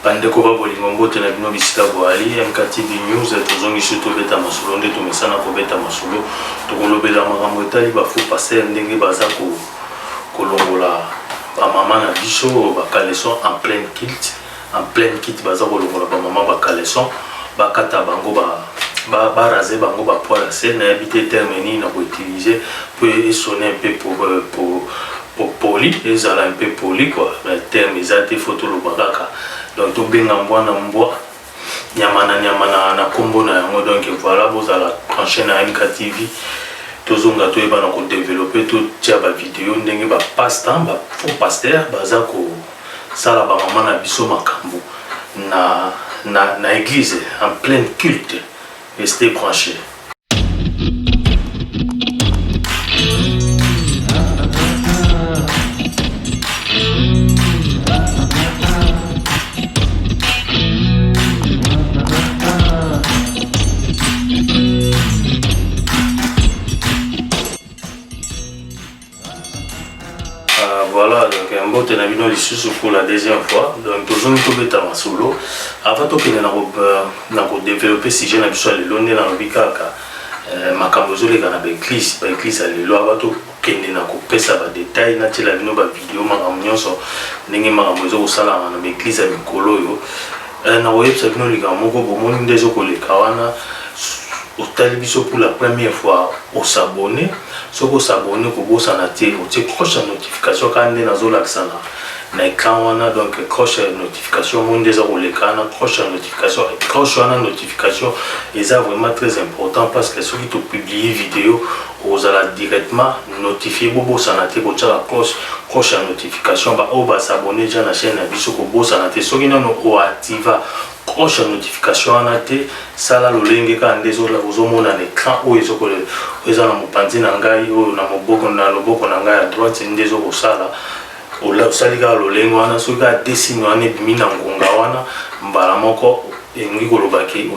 Bandeko ba bolingo mbote na bino bisika boali MKTV News tozongi surtout beta masolo nde tomesana ko beta masolo tokolobela makambo etali ba faux passer ndenge baza kolongola ba mama na biso ba caleçon en plein kit baza kolongola ba mama ba caleçon ba kata bango ba raser bango ba poil à scène na habité terminer na ko utiliser pour sonner un peu pour poli ezala un peu poli quoi mais terme ezate photo lo bakaka donc to benga mbwana mbwa nyama na kombo na yango donc voilà bozala enchaîner na MKTV tozonga to eba na ko développer to tia ba vidéo ndenge ba passe-temps ba faux pasteur baza ko sala ba mama na biso makambo na église en plein culte. Restez branchés. Voilà, donc un beau ténabino ici pour la deuxième fois. Donc toujours nous tomber dans solo. Avant tout que nous développer si j'ai l'habitude de l'onner dans le bicaka, ma camozole dans l'église à l'élo avant tout que nous n'avons pas ça va détail na tela bino ba vidéo ma camionso n'engue ma camozo au sala dans l'église à Mikolo yo. Na web ça bino liga moko bomoni ndezo ko le kawana. Au télévision pour la première fois au s'abonner ce qu'on s'abonner pour bosser en attirer au cloche à notification quand on est dans l'accent na écran on a donc cloche à notification mon des euros les canaux cloche à notification et ça vraiment très important parce que ceux qui te publient vidéo aux ala directement notifier bobo sanate pour la cloche à notification bah on va s'abonner déjà la chaîne biso ko bossa na te ceux qui non o activa cloche à notification en até ça là le link quand des autres aux hommes na écran ou ils ont na mopanzi na ngai ou na moboko na loboko na ngai à droite des autres ça là au là ça liga le link wana so ga dessiner wana bimina ngonga wana mbala moko et kolobaki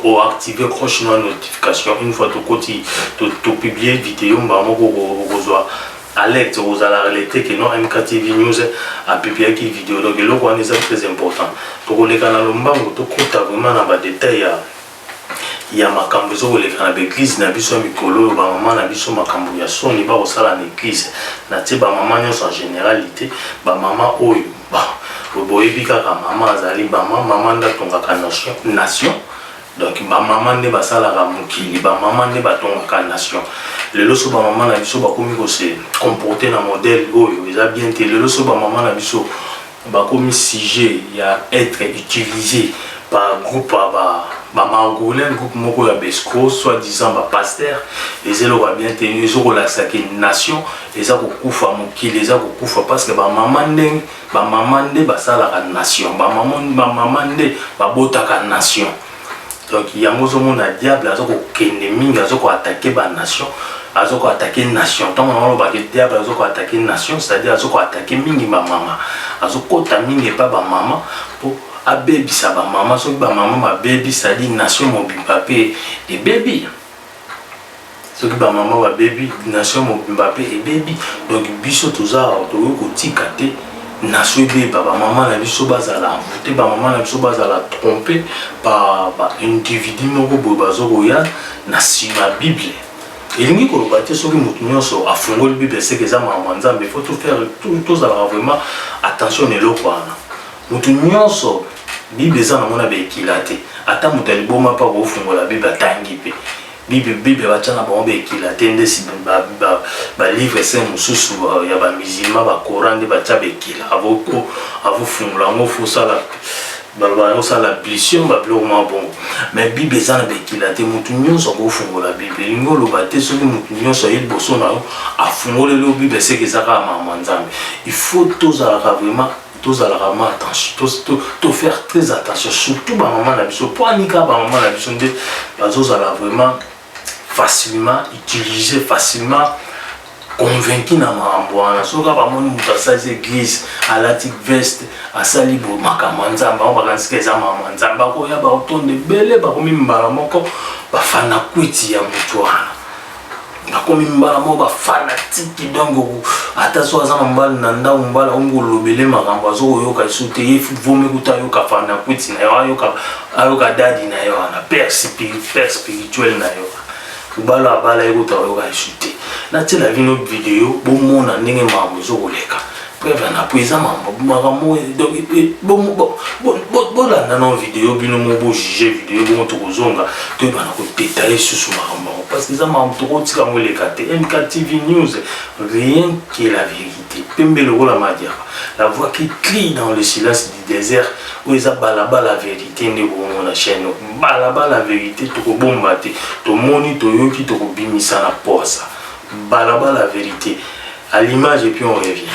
o activer cloche na notification une fois to publier vidéo mbala moko kozwa alerte aux à la réalité que non MKTV News a publié qui vidéo donc le quoi c'est très important to les canal mbango to kota vraiment na ba détail ya makambo zo les canal église na biso mikolo ba mama na biso makambo ya soni ba osala na église na ti ba mama nyonso en généralité ba mama oyo ba boyebi kaka mama azali ba mama nda tongaka nation donc ba mama nde basalaka mokili ba mama nde batongaka nation lelo so ba mama na biso bakomi ko se comporter na modèle oyo eza bien te lelo so ba mama na biso bakomi sujet ya être utilisé par groupe ba margolin groupe moko ya besco soi-disant ba pasteur les elo ba bien te ils ont la saké nation eza ko kufa mokili eza ko kufa parce que ba mama nde basalaka nation ba mama nde babotaka nation. Donc il y a un diable a attaqué la nation, a attaqué la nation. Tant que le diable a attaqué la nation, c'est-à-dire a attaqué mingi ma maman, a attaqué mingi pas ma maman pour a baby ça ma maman, so ba maman ma baby c'est-à-dire nation mon Mbappé et baby. Ce que ba maman ma baby nation mon Mbappé et baby. Donc biso tout ça to ko tikate nation be papa maman na biso bazala envoûté ba maman na biso bazala trompé par individu moko bo bazoko ya na sima bible elingi ko lobate soki mutu nyonso afungoli bible c'est que ça maman nzambe faut tout faire tout ça vraiment attention eloko wana mutu nyonso bible za na mona be kilate ata mutu aliboma pa ko fungola bible atangi pe Bible va tchana ba ombe ki la tende si ba livre saint mususu ya ba musulman ba Coran de ba tchabe ki la avoko avo fungula ngo fo sala ba sala plition ba blo ma bon mais Bible za na be ki la te mutu nyonso ko fungula Bible ngolo ba te so mutu nyonso yel boso na afungole lo Bible c'est que ça ka ma nzambe il faut tous à vraiment tous à la rama attention tous faire très attention surtout ba maman na biso pour anika ba maman na biso nde bazo ala vraiment facilement utilisé, facilement convaincu na mamboana. So ka ba moni muta sa église à la tic veste à salibo makamanzamba on ba kansika za mamanzamba ko ya ba otonde bele ba komi mbala moko ba fana kwiti ya mutuana. comme mbala mo ba fanatique donc ata so azana mbala nanda mbala ongo lobele makambo azo yoka isute if vomi kuta yoka fana kuti na yo yoka dadi na yo na père spirituel na yo bala bala yoka yoka isute na tela vino vidéo bo mona ndenge mambo zo koleka bref na poeza mambo makambo donc bon là dans vidéo bino mo bo juger vidéo bo to kozonga to ba na ko détailler sur makambo parce que ça mambo to ko tika mo le kate MKTV News rien que la vérité pembe le rôle madia la voix qui crie dans le silence du désert où ils a balaba la vérité ne bo na chaîne balaba la vérité to ko bomba te to moni to yoki to ko bimisa na posa balaba la vérité à l'image et puis on revient.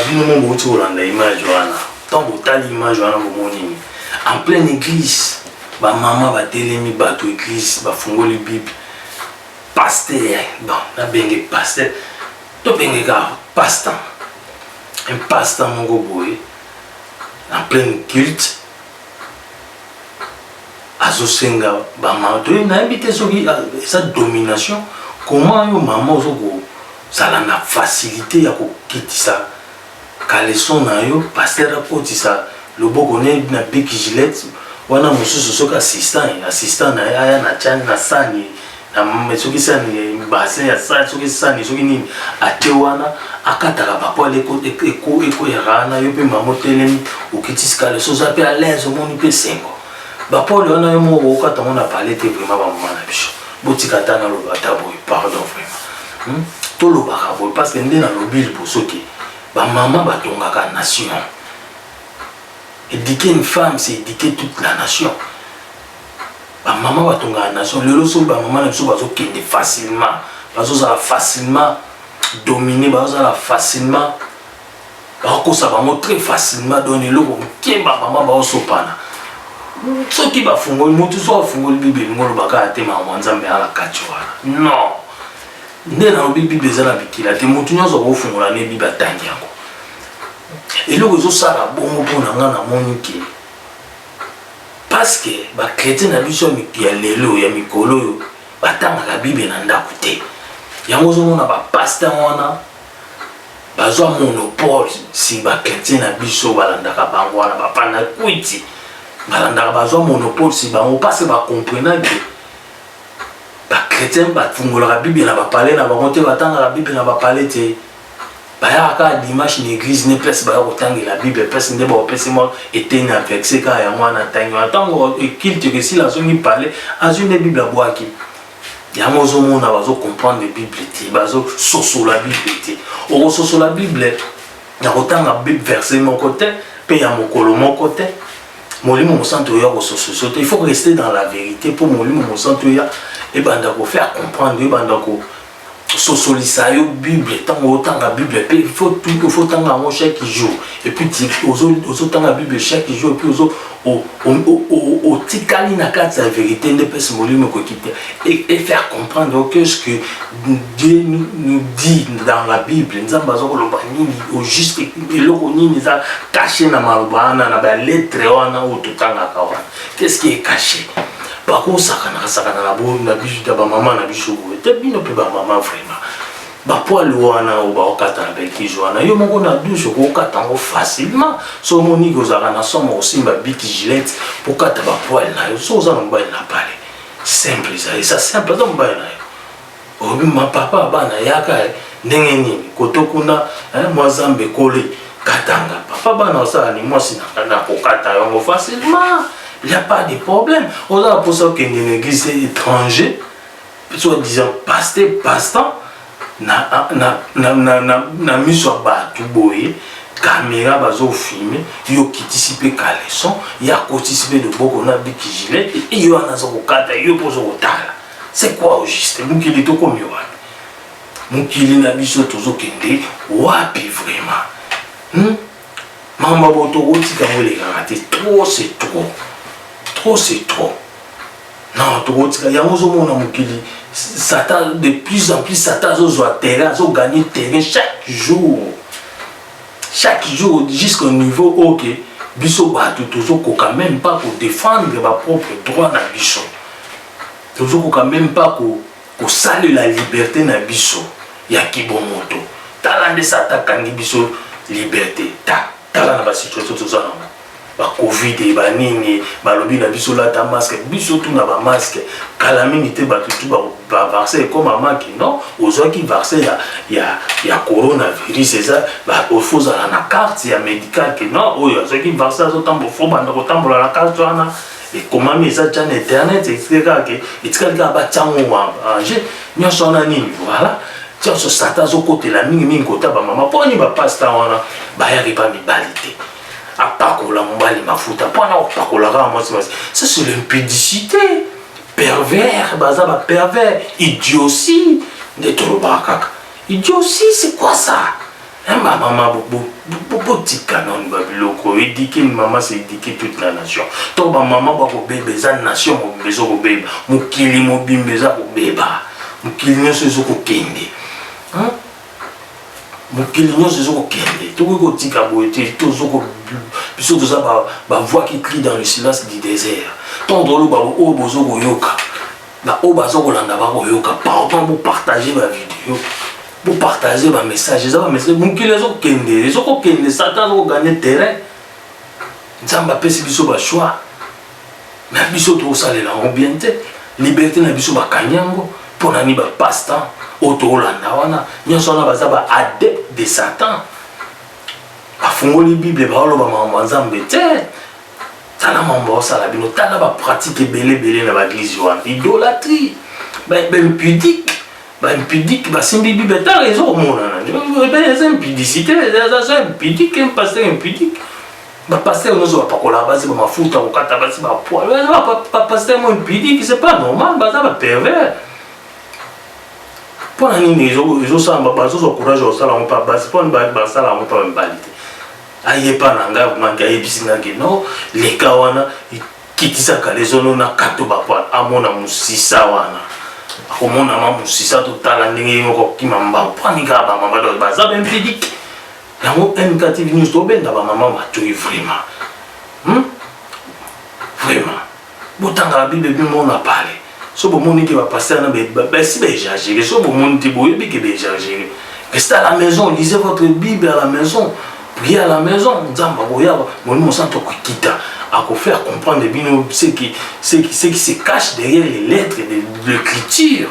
Bino mo bouti olanda image wana tant botali image wana bomoni en pleine église ba maman ba telemi bato église ba fungoli bible pasteur bon na bengue pasteur to bengue ka pasteur un pasteur mongo boy en pleine culte azo senga ba maman to na habité soki sa domination comment yo maman ozoko ça a la facilité à kokitisa kaleson na yo pasteur akotisa loboko ne na big gilette wana mususu soka assistant na aya na chan na sani na soki sani bassin ya sani soki sani soki nini ate wana akataka papa eko erana yo pe mamo telemi okitisi kaleson za pe à l'aise omoni pe sengo bapole wana yo moko okata mona parler te vraiment ba mama na biso botika tana lo batabo pardon vraiment to lo bakabo parce que ndena lobile bosoki ba mama batongaka nation. Éduquer une femme, c'est éduquer toute la nation. Ba maman batongaka nation. Le loso ba maman na biso bazo kende facilement, bazo za facilement dominer, bazo za facilement bakosa bango très facilement donner loko kemba maman ba osopana. Soki ba fungoli mutu so fungoli bible ngolo baka atema mwanzambe ala kachwa. Non. Ndena no bible zala bikila te mutu nyoso ko fungola ne bible tangi yango. Et le réseau ça la bon pour na moniki parce que ba chrétien na biso mi ya lelo ya mikolo batanga la bible na ndako te yango zo na ba pasteur wana bazwa monopole si ba chrétien na biso balandaka bango wana ba pana kwiti balandaka bazwa monopole si bango parce que ba comprendre que ba chrétien ba fungola la bible na ba parler na ba monter batanga la bible na ba parler te baya ka dimanche l'église ne place baya autant la bible place ne ba pese mo était na vexé ka ya mwana tango tango kilte que si la zone parler à une bible à boaki ya mozo mona bazo comprendre la bible ti bazo soso la bible ti o soso la bible na autant la bible verset mon côté pe ya mokolo mon côté molimo mo santo ya ko soso il faut rester dans la vérité pour molimo mo santo ya et banda ko faire comprendre et banda ko sosolisa yo bible tango tanga bible pe il faut tanga mo chaque jour et puis ozo tanga bible chaque jour et puis ozo o tikali na kati la vérité ne peut se molimo ko quitter et faire comprendre que ce que Dieu nous dit dans la Bible nzamba zo ko loba nini au juste eloko nini za caché na malobana na ba lettre wana o tanga kawana qu'est-ce qui est caché. Par contre, ça na bo na biso da ba maman na biso bo te bino pe ba maman vraiment ba poil wana o ba okata na beki joana yo moko na douche ko okata ngo facilement so moni go za na somo aussi ba big gilette pour kata ba poil na yo so za no ba na pale simple ça simple donc ba na yo obi ma papa ba na yaka ndenge nini kotokuna moi zambe kole katanga papa ba na ça ni moi sinaka ko kata yo facilement. Il n'y a pas de problème. On a pour ça qu'il y a une église étrangère, soit disant pasteur, na mis sur bateau boy, caméra bazo filmé, yo qui anticipe caleçon, il y a anticipé de beaucoup on a dit qui gilet et yo en a zo kata yo pozo otala. C'est quoi au juste? Mon qui est tout comme yo. Mon qui est na biso tozo kende, wapi vraiment. Mama boto oti ka wole raté trop c'est trop. Trop c'est trop. Non, trop il y a un moment mokili Satan de plus en plus Satan zo terrain, zo gagner terrain chaque jour jusqu'au niveau OK. Biso ba tout quand même pas pour défendre ma propre droit na biso. Toujours quand même pas pour saluer la liberté na biso. Ya kibomoto. Talande Satan kangi biso liberté. Tala na ba situation tout ça. Ba covid ba nini ba lobi na biso la ta masque biso tout na ba masque kala mingi te ba tout ba vaccin comme maman qui non aux qui vaccin ya coronavirus ça ba au faut à la carte ya médical que non oh ceux qui vaccin zo tambo faut ba ndako tambola la carte wana et comment mais ça tient internet etc que itika ba tsango wa je nyoso na nini voilà tiens ce satan zo côté la mingi kota ba maman poni ba pasta wana ba ya riba mi balité. À pakola mbali mafuta pona pakola ka moi ça c'est l'impudicité pervers baza ba pervers idiotie de troba kaka idiotie c'est quoi ça maman bobo tikanon babiloko éduquer maman c'est éduquer toute la nation to ba maman ba ko bébé za nation mo bezo ko beba mukili mo bimbeza ko beba mukili nyoso zo ko kende mukili nyoso zo ko kende to ko tika boete to zo ko biso to za ba voix qui crie dans le silence du désert tondolo ba o bozo ko yoka ba o bazo ko landa ba ko yoka pardon pour partager ma vidéo pour partager ma message ça va message mon qui les autres kende Satan va gagner terrain nzamba pesi biso ba choix mais biso to salela on bien te liberté na biso ba kanyango pour nani ba passe-temps otolanda wana nyonso na baza ba adepte de Satan afungoli bible ba oloba makambo nzambe te tala mambo osala bino tala ba pratique belé na ba église wana idolâtrie ba impudique basimbi bible ta raison omonana eza impudicité eza impudique un pasteur impudique bapasteur nyonso bapakolaka basi bamafuta kokata basi bapoil bapasteur mo impudique c'est pas normal baza bapervers mpona nini ezosala bazozwa courage osala yango mpa basi mpona basala yango mpa mibali te ayepa na ngai vraimen ayebisi ngaki no leka wana kitisaka lezono na kato bapoil amona mosisa wana akomona ma mosisa totala ndenge moko kima mbango mpani kaka bamama baza bimpudique yango MKTV News tobenda bamama matoi vraiment botanga la bible bino na pale so bomoni ke bapasteur na basi baexagere so bomoni te boyebi ke baexagere restez à la maison lisez votre bible à la maison priez à la maison nzamba boya molimo santo kokita à faire comprendre bino ce qui se cache derrière les lettres de l'écriture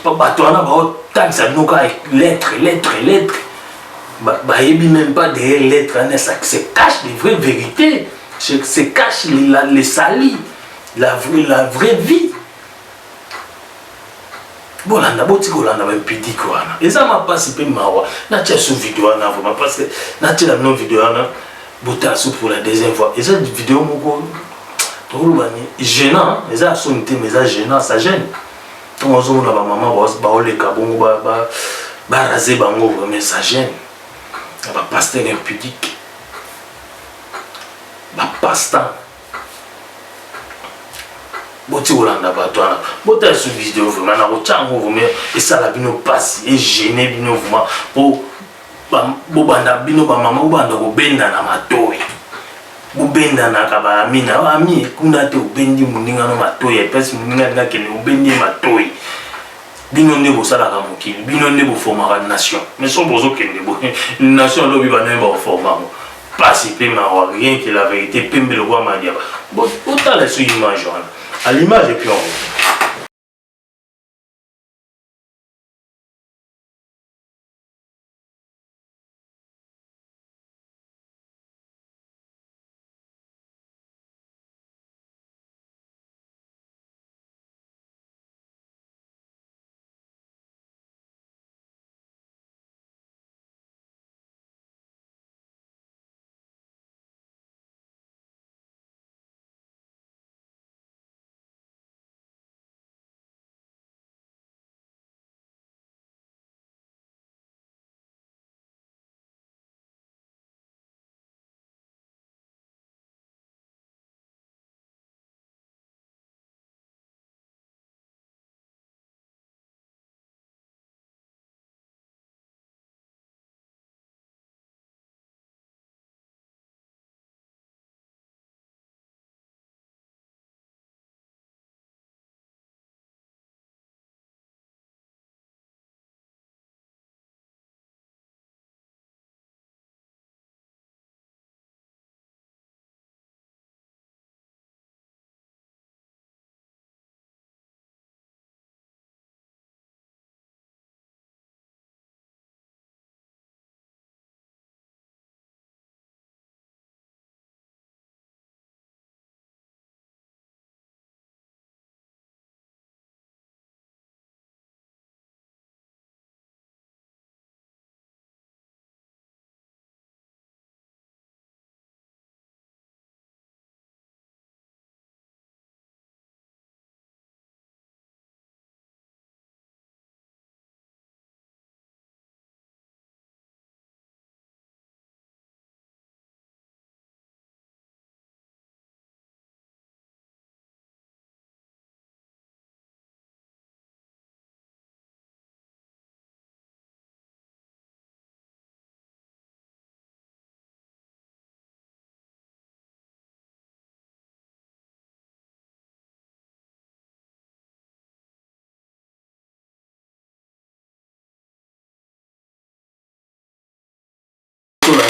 bato wana baotangisa bino kaka lettre bayebi même pas derrière lettre ça se cache des vraies vérités se cache les salis la vraie vie bolanda botika olanda baimpudique wana eza mapasi mpe mawa natia so video wana vraiment parce que natiela bino video wana botala so pour la deuxième fois eza vidéo moko tolobani gênant eza soni te mais eza gênant ça gêne ntongo ozomona bamama baoleka bongo barase bango mais ça gêne bapasteur impudique bapasse-temps boti kolanda bato wana botala so vidéo vraiment nakotya yango vraiment esala bino mpasi egene bino vraiment po bobanda bino bamama bobanda kobenda na matoi bobendanaka baamina ami kuna te obendi moningano matoi epesi moninga ndingakende obendi ye matoi bino nde bosalaka mokili bino nde boformaka nation mais so bozokende nation alobi banaye baoformango pasi mpe mawa rien que la vérité pembe lokwa madiaba botala so image wana à l'image et puis on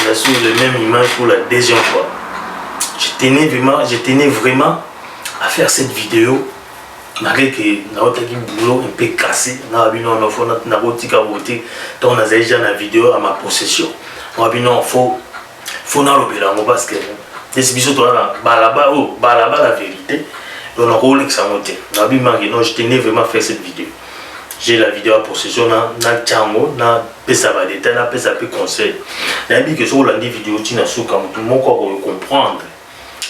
déjà sur la même image pour la deuxième fois. Je tenais vraiment à faire cette vidéo. Malgré que j'ai un boulot un peu cassé, on a déjà la vidéo à ma possession. On a dit non, faut parce que la vérité. On a roulé que ça monte. On a dit non, je tenais vraiment à faire cette vidéo. J'ai la vidéo à possession, na tchango, na pesa ba détail, na pesa peu conseil. Na dit que sur la vidéo, tu n'as su comme tout le monde comprendre.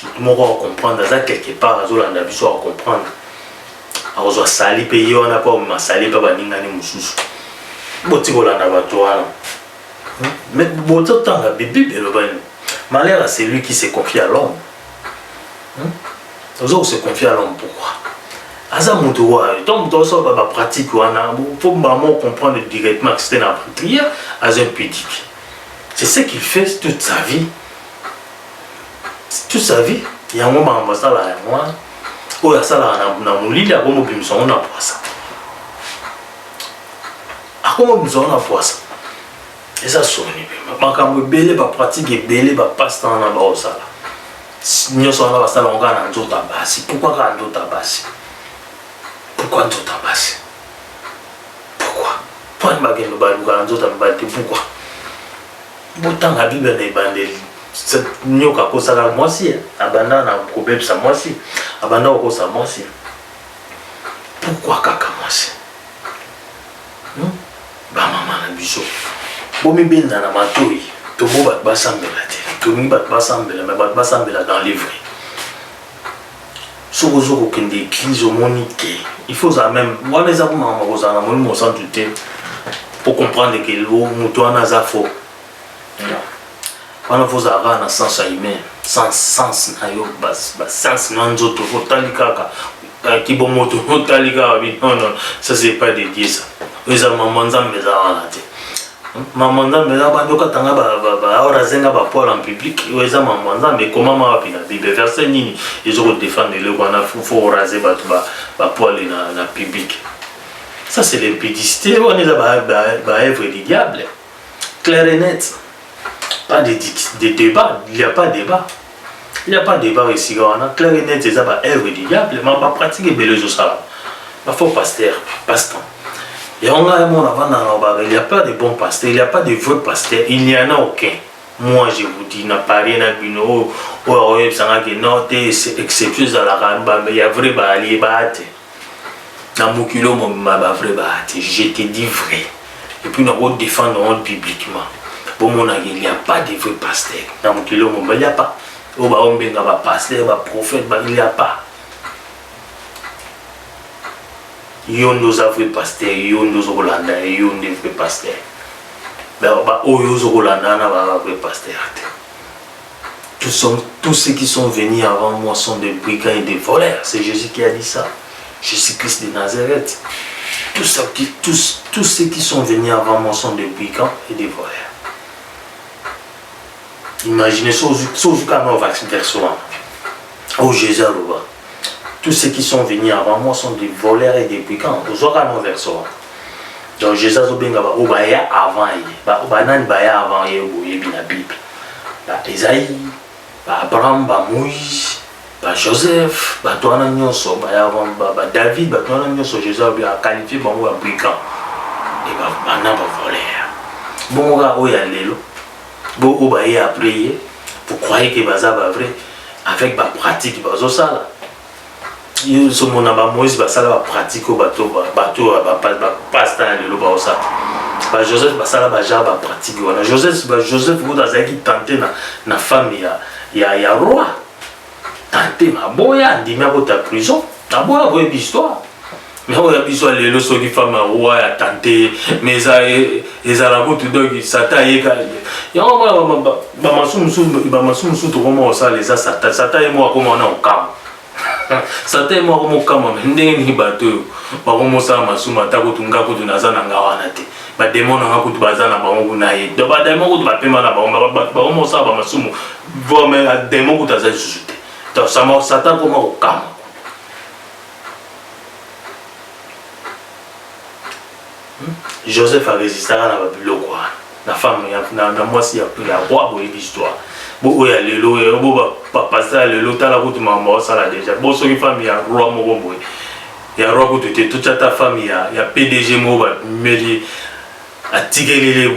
Tout le monde comprendre, ça quelque part, on a besoin de comprendre. Alors, sali payé, on n'a pas sali pas baninga ni mususu. Boti kolanda batoana. Mais bon temps la bibi le bain. Malheur à celui qui se confie à l'homme. Aux autres se confient à l'homme pourquoi? Asa mutuwa, donc dans ça va pratique ou ana, faut maman comprendre directement que c'était la prière à un pédic. C'est ce qu'il fait toute sa vie. Toute sa vie, il y a un moment où ça là, moi. Oh, ça là, na mulili a comme bimson on a poisson. A comme bimson on a poisson. Et ça sonne bien. Mais quand vous belé ba pratique belé ba passe temps na ba ça là. Nous sommes là ça là on gagne en tout tabassi. Pourquoi gagne en tout tabassi? Pourquoi en tout tabassi? Pourquoi? Pourquoi ne pas gagner le bal gagne en tout tabassi? Pourquoi? Pourtant la Bible n'est bandée. Nous avons ça là moi aussi. Abandon na problème ça moi aussi. Abandon au ça moi aussi. Pourquoi kaka moi aussi? Ba maman na biso. Bomi benda na matoi. To bo bat basambela te. To mi bat basambela mais bat basambela dans les vrais. Sokozo kende église monique. Il faut ça même. Moi les abou maman ko ça na mo sans douter pour comprendre que le muto na za faux. On a vos arats dans sens humain, sens na yo sens na nzoto otali kaka ki bomoto otali kaka non ça c'est pas dédié ça. Les maman nzambe za wana te. Maman nzambe za ba ndoka tanga ba ora zenga ba poil en public. Les maman nzambe comment ma pi na Bible verset nini ils ont défendre le wana faut raser ba poil na public. Ça c'est l'impudicité, on est ba œuvre du diable. Clair et net. Pas de débat, il n'y a pas de débat. Il n'y a pas de débat ici. On a clair et net, c'est ça, œuvre du diable, mais on va pratiquer les choses. Il faut pasteur, pasteur. Et on a un monde avant dans il n'y a pas de bons pasteurs, il n'y a pas de vrais pasteurs, il n'y en a aucun. Moi je vous dis, il n'y a pas rien à dire, c'est exceptionnel à la ramba, mais il y a vrai bali, dans mon kilo, je te dis vrai. Et puis nous défendons publiquement. Bon, il n'y a pas de vrais pasteurs. Dans mon kilo, il n'y a pas. Il n'y a pas de pasteur, de prophète, il n'y a pas. Il y a nos vrais pasteurs, il y a nos Hollandais, il y a des vrais pasteurs. Mais il y a des vrais pasteurs. Tous ceux qui sont venus avant moi sont des brigands et des voleurs. C'est Jésus qui a dit ça. Jésus-Christ de Nazareth. Tous ceux qui sont venus avant moi sont des brigands et des voleurs. Imaginez ce verset. Oh Jésus, tous ceux qui sont venus avant moi sont des voleurs et des brigands. Donc Jésus a dit avant la Bible. Esaïe, Abraham, Moïse, Joseph, David, Jésus a qualifié de brigand et voleur. Bon, il y a l'élo. Bon, vous a prié, vous croyez que c'est vrai, avec la pratique, ça. Ce mon Moïse, ça la pratique au bateau, passe dans le lot. Joseph, ça la pratique. Joseph, vous avez tenté na femme, il y a roi. Tenté, ma boya, dit, mais à votre prison, la boya, vous avez histoire. Mais on a besoin de l'eau sur les femmes roi a tenté mais ça ils a la route donc ça taille et on va masum tout comment ça les a ça taille moi comment on a au cam ça taille moi comme au cam mais ndenge ni bateau ba comme ça masuma ta ko tunga ko tunaza na ngawana te ba démon na ko tubazana ba ngo na ye do ba démon ko ba pema na ba comme ça ba masumu vo mais démon ko taza susute donc ça moi satan comment au cam. Joseph a résisté à la Bible. la femme na moi si ya roi boye l'histoire bo ya lelo bo papa ça lelo tala ko tu maman ça là déjà bo so ki femme ya roi mo boye ya roi ko tu toute ta femme ya PDG mo ba meli atikelele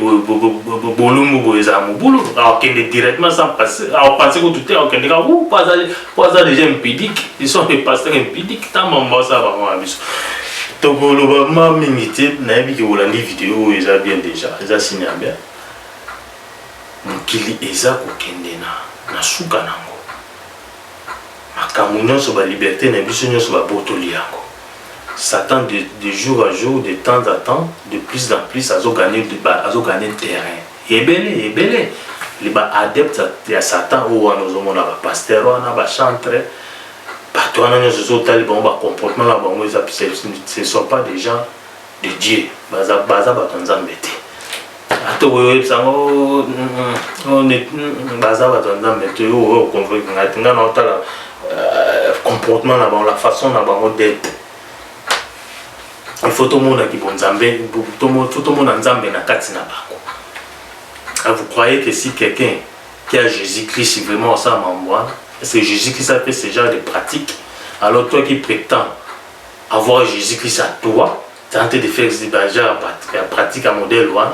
bolumbu boye za mo boulot alors qu'elle directement sans passer alors penser que tout est ok ndika ou pas ça déjà impudique ils sont des pasteurs impudiques ta maman ça va moi biso donc le ma minité na bi ke olandi vidéo eza bien déjà eza signé bien mokili eza kokende na suka nango makambo nyonso ba liberté na biso nyonso ba botoli yango Satan de jour à jour, de temps à temps, de plus en plus, azo gagner terrain. Et belé. Les adeptes à Satan ou à nos hommes, à pasteur, à chantre, partout à nos autres, les bons comportements, ce ne sont pas des gens de Dieu. Baza batanzambete. Ato sango on est baza batanzambete ou convaincre nga na otala comportement là la façon là d'être. Il faut tout le monde qui bon Nzambe, tout le monde Nzambe na kati na bako. Vous croyez que si quelqu'un qui a Jésus-Christ vraiment ça m'envoie, c'est Jésus-Christ a fait ce genre de pratique, alors toi qui prétends avoir Jésus-Christ à toi, tu es en train de faire des pratiques à modèle loin,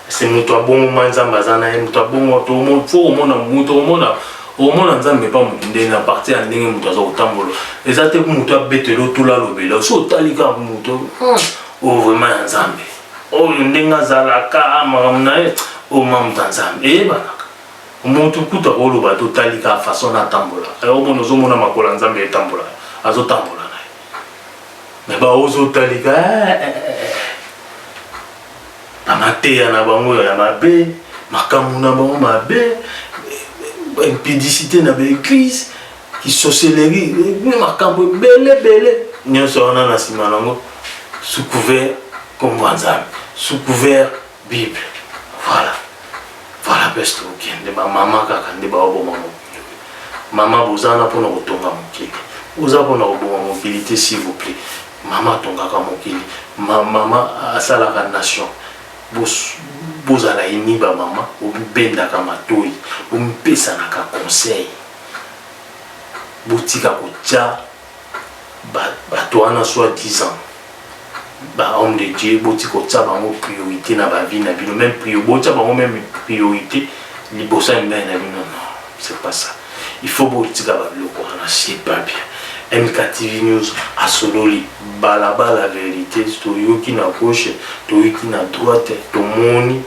c'est mon toi bon moment Nzambe zana, toi bon tout le monde faut au monde au moins Nzambe pas mukinde na partie ya ndenge mutu aza kotambolo eza te mutu abetelo tula lobela so talika mutu o vraiment Nzambe o ndenge azalaka makambo na ye o mamutu Nzambe eyebanaka mutu kuta koloba to talika façon na tambola omona ozomona makolo Nzambe etambola azotambola na ye mais ba ozotalika amateya na bango ya mabe makambo na bango mabe impudicité na l'église qui sorcellerie makambo belé nyonso wana na sima nango sous couvert comme Nzambe sous couvert Bible voilà best okende ba mama kaka nde ba obo mama bozana pona kotonga mokili oza pona koboma mokili te s'il vous plaît mama tongaka mokili mama asalaka nation bozala ini ba mama obendaka matoi ompesanaka conseil botika kotia bato wana soi-disant homme de Dieu botika kotia bango priorité na ba vie na bino même botia bango même priorité libosa na bino non c'est pas ça il faut botika ba biloko wana c'est pas bien MKTV News à Sololi, balaba la vérité, toyoki na gauche, toyoki na droite, tomoni,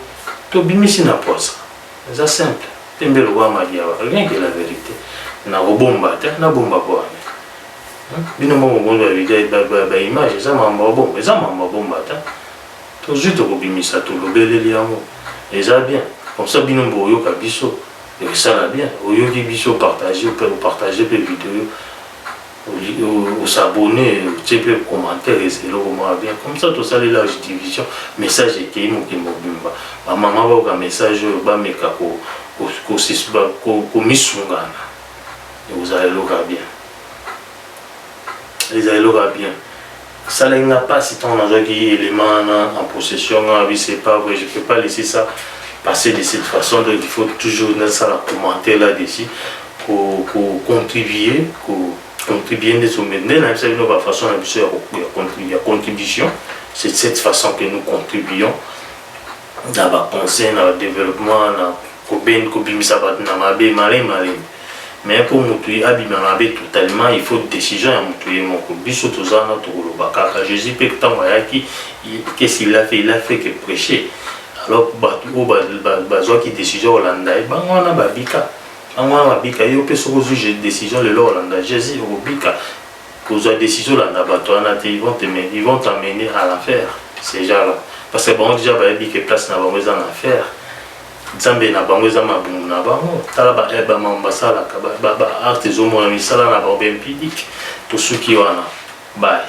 tobimisi na posa. C'est simple. Tembe le roi Maria, rien que la vérité. Na robomba, na bomba quoi. Bino mo bomba vérité, ba image, ça mamba bomba, ça mamba bomba. To juste robimisa to lobeleli yango. Et ça bien. Comme ça bino boyo ka biso, et ça va bien. Oyoki biso partager pe vidéo. Ou s'abonner, tu peux commenter, c'est le moment bien. Comme ça, tout ça, les larges divisions, message qui est mon bimba. Ma maman va un message, ba meka ko misungana. Et vous allez le bien. Les allez le bien. Ça n'a pas si ton agent qui est élément en possession, c'est pas vrai, je peux pas laisser ça passer de cette façon. Donc il faut toujours dans ça la commenter là-dessus, pour contribuer, contribuer de ce maintenant, la façon de contribution, c'est de cette façon que nous contribuons dans la pensée, dans le développement, dans le mais pour montrer abîmer totalement, il faut décision à montrer mon biso tozana to Jésus peut qu'est-ce qu'il a fait? Il a fait que prêcher. Alors qui décision Hollanda et on a babika. Babika yo peut se juger décision le Hollanda Jésus obika. Pour la décision là ils vont t'amener à l'affaire ces gens-là parce que bon déjà que place na bango en affaire. Nzambe na bango eza mabumu na bango tala ba eba mambasala ka ba arte zo mona misala na bango impidique to suki wana bye.